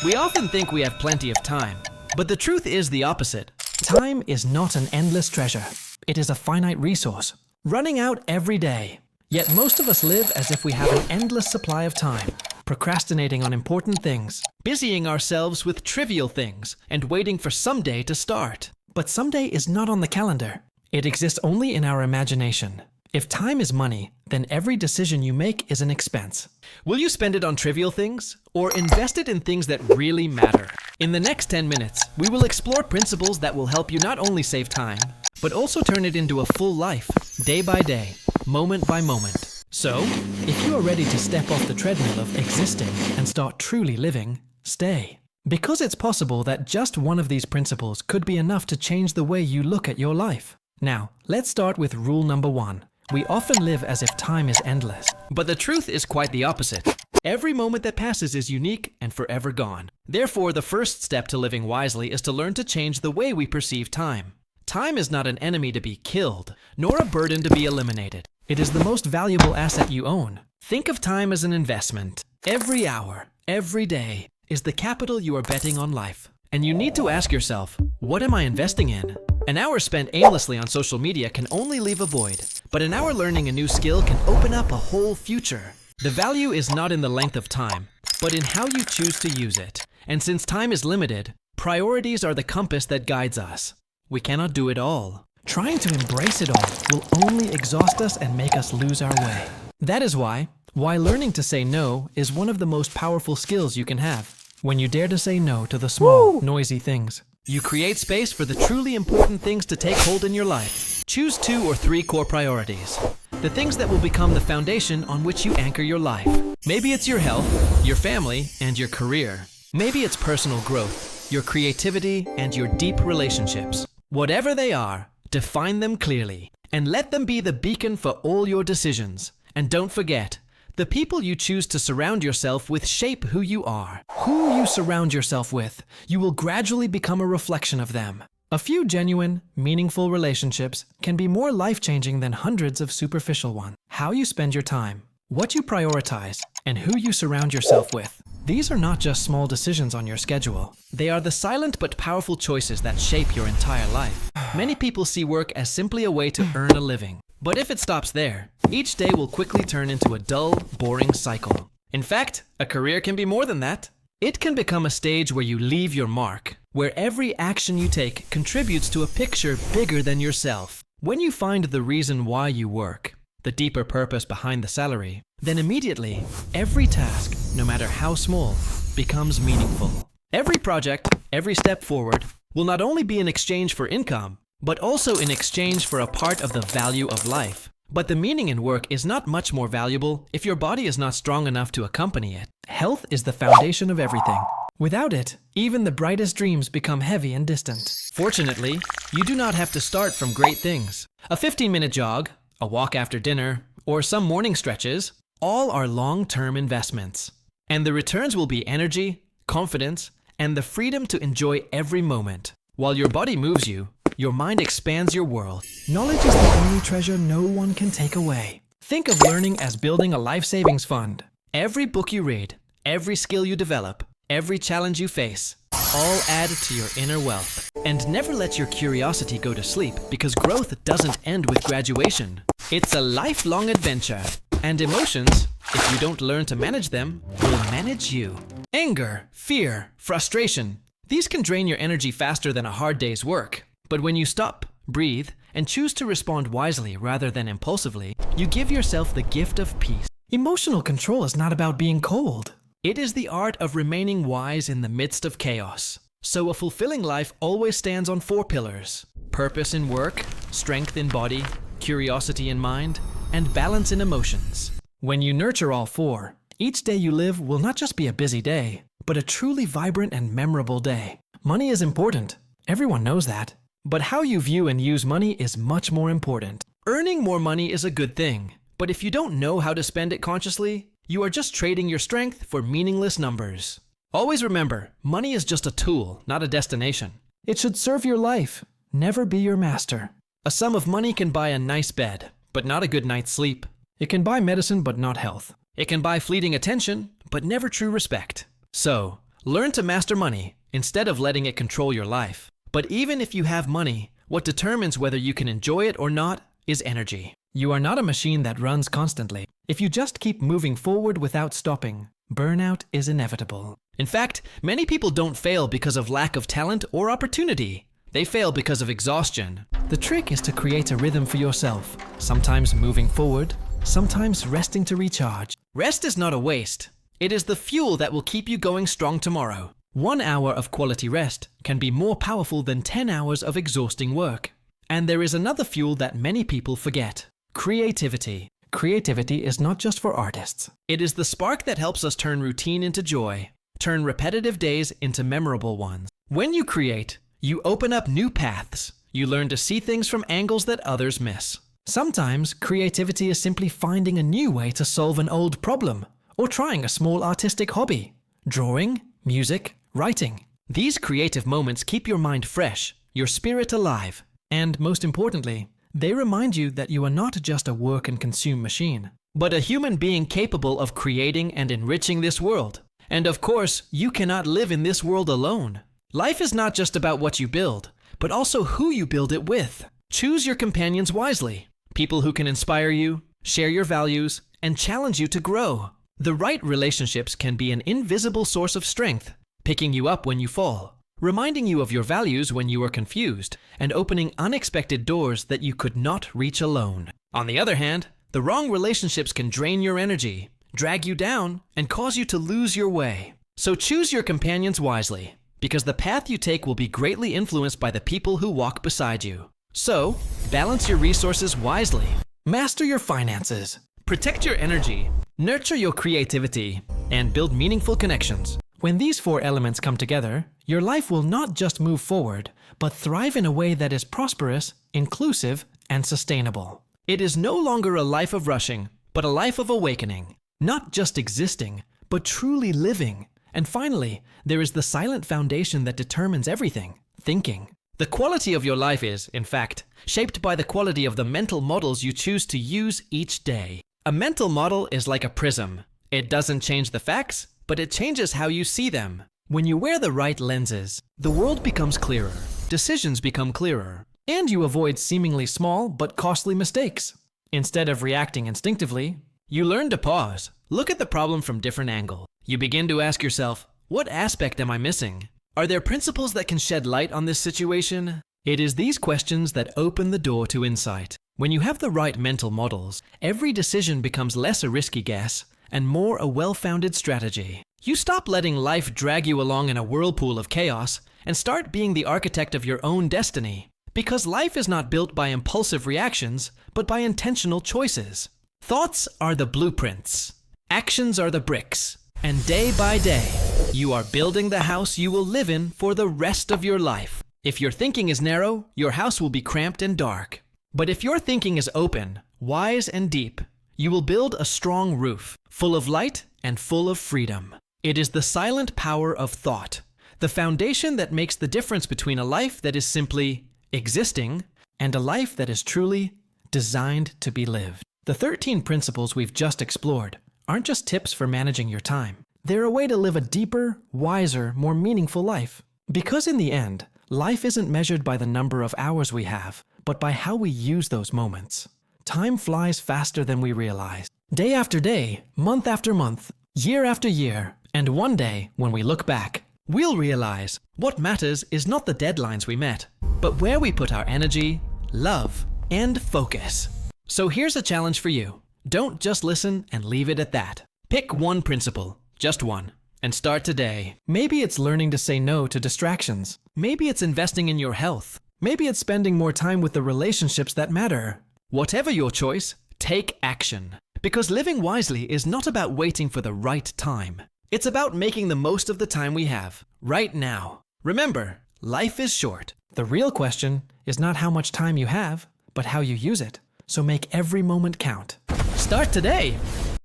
We often think we have plenty of time, but the truth is the opposite. Time is not an endless treasure. It is a finite resource, running out every day. Yet most of us live as if we have an endless supply of time, procrastinating on important things, Busying ourselves with trivial things and waiting for someday to start. but someday is not on the calendar. It exists only in our imagination. If time is money, then every decision you make is an expense. Will you spend it on trivial things or invest it in things that really matter? In the next 10 minutes, we will explore principles that will help you not only save time, but also turn it into a full life, day by day, moment by moment. So, If you are ready to step off the treadmill of existing and start truly living, stay. Because it's possible that just one of these principles could be enough to change the way you look at your life. Now, let's start with rule number 1. We often live as if time is endless. but the truth is quite the opposite. Every moment that passes is unique and forever gone. Therefore, the first step to living wisely is to learn to change the way we perceive time. Time is not an enemy to be killed, nor a burden to be eliminated. It is the most valuable asset you own. Think of time as an investment. Every hour, every day, is the capital you are betting on life. And you need to ask yourself, what am I investing in? An hour spent aimlessly on social media can only leave a void, but an hour learning a new skill can open up a whole future. The value is not in the length of time, but in how you choose to use it. And since time is limited, priorities are the compass that guides us. We cannot do it all. Trying to embrace it all will only exhaust us and make us lose our way. That is why learning to say no is one of the most powerful skills you can have. When you dare to say no to the small, noisy things. You create space for the truly important things to take hold in your life. Choose 2 or 3 core priorities. The things that will become the foundation on which you anchor your life. Maybe it's your health, your family, and your career. Maybe it's personal growth, your creativity, and your deep relationships. Whatever they are, define them clearly, and let them be the beacon for all your decisions. And don't forget, the people you choose to surround yourself with shape who you are. Who you surround yourself with, you will gradually become a reflection of them. A few genuine, meaningful relationships can be more life-changing than hundreds of superficial ones. How you spend your time, what you prioritize, and who you surround yourself with. These are not just small decisions on your schedule. They are the silent but powerful choices that shape your entire life. Many people see work as simply a way to earn a living. But if it stops there, each day will quickly turn into a dull, boring cycle. In fact, a career can be more than that. It can become a stage where you leave your mark, where every action you take contributes to a picture bigger than yourself. When you find the reason why you work, the deeper purpose behind the salary, then immediately, every task, no matter how small, becomes meaningful. Every project, every step forward, will not only be in exchange for income, but also in exchange for a part of the value of life. But the meaning in work is not much more valuable if your body is not strong enough to accompany it. Health is the foundation of everything. Without it, even the brightest dreams become heavy and distant. Fortunately, you do not have to start from great things. A 15-minute jog, a walk after dinner, or some morning stretches, all are long-term investments. And the returns will be energy, confidence, and the freedom to enjoy every moment. While your body moves you, your mind expands your world. Knowledge is the only treasure no one can take away. Think of learning as building a life savings fund. Every book you read, every skill you develop, every challenge you face, all add to your inner wealth. And never let your curiosity go to sleep, because growth doesn't end with graduation. It's a lifelong adventure. And emotions, if you don't learn to manage them, will manage you. Anger, fear, frustration. These can drain your energy faster than a hard day's work. But when you stop, breathe, and choose to respond wisely rather than impulsively, you give yourself the gift of peace. Emotional control is not about being cold. It is the art of remaining wise in the midst of chaos. So a fulfilling life always stands on 4 pillars: purpose in work, strength in body, curiosity in mind, and balance in emotions. When you nurture all 4, each day you live will not just be a busy day, but a truly vibrant and memorable day. Money is important. Everyone knows that. But how you view and use money is much more important. Earning more money is a good thing, but if you don't know how to spend it consciously, you are just trading your strength for meaningless numbers. Always remember, money is just a tool, not a destination. It should serve your life, never be your master. A sum of money can buy a nice bed, but not a good night's sleep. It can buy medicine but not health. It can buy fleeting attention, but never true respect. So, Learn to master money instead of letting it control your life. But even if you have money, what determines whether you can enjoy it or not is energy. You are not a machine that runs constantly. If you just keep moving forward without stopping, burnout is inevitable. In fact, many people don't fail because of lack of talent or opportunity. They fail because of exhaustion. The trick is to create a rhythm for yourself, sometimes moving forward, sometimes resting to recharge. Rest is not a waste. It is the fuel that will keep you going strong tomorrow. 1 hour of quality rest can be more powerful than 10 hours of exhausting work. And there is another fuel that many people forget: creativity. Creativity is not just for artists. It is the spark that helps us turn routine into joy, turn repetitive days into memorable ones. When you create, you open up new paths. You learn to see things from angles that others miss. Sometimes creativity is simply finding a new way to solve an old problem, or trying a small artistic hobby: drawing, music, writing. These creative moments keep your mind fresh, your spirit alive. And most importantly, they remind you that you are not just a work and consume machine, but a human being capable of creating and enriching this world. And of course, you cannot live in this world alone. Life is not just about what you build, but also who you build it with. Choose your companions wisely. People who can inspire you, share your values, and challenge you to grow. The right relationships can be an invisible source of strength, picking you up when you fall, reminding you of your values when you are confused, and opening unexpected doors that you could not reach alone. On the other hand, the wrong relationships can drain your energy, drag you down, and cause you to lose your way. So choose your companions wisely, because the path you take will be greatly influenced by the people who walk beside you. So, balance your resources wisely. Master your finances. Protect your energy, nurture your creativity, and build meaningful connections. When these 4 elements come together, your life will not just move forward, but thrive in a way that is prosperous, inclusive, and sustainable. It is no longer a life of rushing, but a life of awakening. Not just existing, but truly living. And finally, there is the silent foundation that determines everything: thinking. The quality of your life is, in fact, shaped by the quality of the mental models you choose to use each day. A mental model is like a prism. It doesn't change the facts, but it changes how you see them. When you wear the right lenses, the world becomes clearer, decisions become clearer, and you avoid seemingly small but costly mistakes. Instead of reacting instinctively, you learn to pause, look at the problem from different angles. You begin to ask yourself, what aspect am I missing? Are there principles that can shed light on this situation? It is these questions that open the door to insight. When you have the right mental models, every decision becomes less a risky guess and more a well-founded strategy. You stop letting life drag you along in a whirlpool of chaos and start being the architect of your own destiny. Because life is not built by impulsive reactions, but by intentional choices. Thoughts are the blueprints. Actions are the bricks. And day by day, you are building the house you will live in for the rest of your life. If your thinking is narrow, your house will be cramped and dark. But if your thinking is open, wise and deep, you will build a strong roof, full of light and full of freedom. It is the silent power of thought, the foundation that makes the difference between a life that is simply existing and a life that is truly designed to be lived. The 13 principles we've just explored aren't just tips for managing your time. They're a way to live a deeper, wiser, more meaningful life. Because in the end, life isn't measured by the number of hours we have, but by how we use those moments. Time flies faster than we realize. Day after day, month after month, year after year, and one day, when we look back, we'll realize what matters is not the deadlines we met, but where we put our energy, love, and focus. So here's a challenge for you. Don't just listen and leave it at that. Pick one principle, just one, and start today. Maybe it's learning to say no to distractions. Maybe it's investing in your health. Maybe it's spending more time with the relationships that matter. Whatever your choice, take action. Because living wisely is not about waiting for the right time. It's about making the most of the time we have, right now. Remember, life is short. The real question is not how much time you have, but how you use it. So make every moment count. Start today.